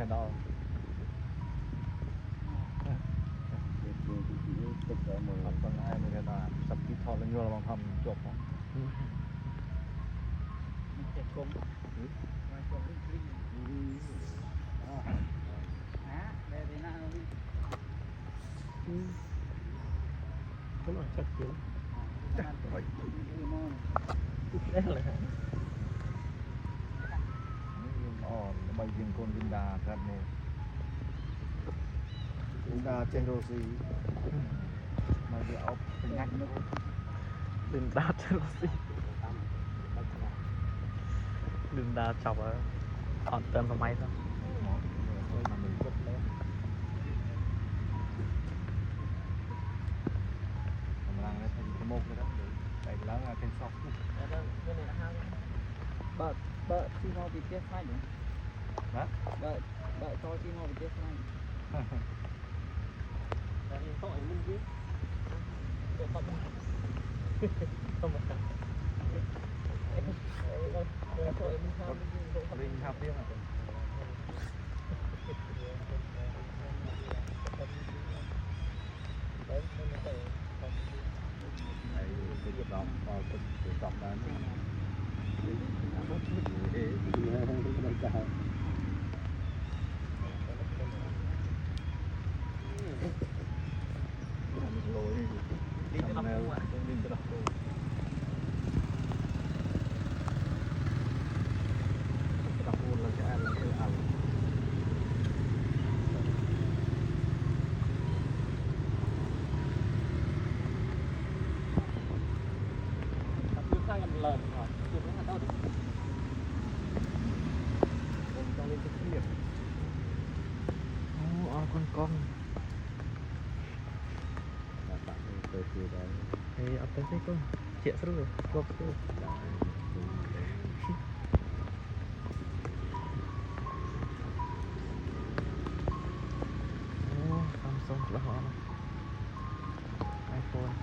channel ติดต่อมือ ทำตอนให้ไม่ได้สับที่ทอดแล้วโยนลองทำจบอ่ะ เจ็บกลมมาจบลิ้นฮะเดี๋ยวหน้าเราดิ ก็น่าชัดเจน จัดไปดูมอง แน่เลย นี่อ่อนใบยิงคนดินดาครับโม ดาเจนโรซี มาเดี๋ยวเอาเป็นงัดนึก ลินดาเชลซีลินดาจับอ่อนเติมสมัยซะ มันมีกดแล้วกำลังเลยพอดีขโมกเลยครับใส่แล้วเป็นซอก แล้วก็นี่นะฮะเบอร์ที่เราไปเทสให้หนู นะ เบอร์โทรที่เราไปเทสให้แต่ยังต้องไอ้มึงดิเดี๋ยวต้องต้องมาเดี๋ยวตัวไอ้มึงทำ ลิงครับเนี่ยไอ้ติดดอกพอติดดอกนั้นเอ๊ะ ไม่จ่าย โรยลิงกระดอกอ่ะลิงกระดอกกระดอกปูนเราจะอ่านเราจะเอา คือข้างกันเลยก่อนคือไม่ทันเท่าดิ ผมต้องเล่นเครียด โอ้เอาก้อน มาตัดเปิดคือได้ ๆเฮ้ยเอาไปสิก้อนเจี๊ยบรู้รบรู้โอ้ซัมซุงแล้วไอโฟน3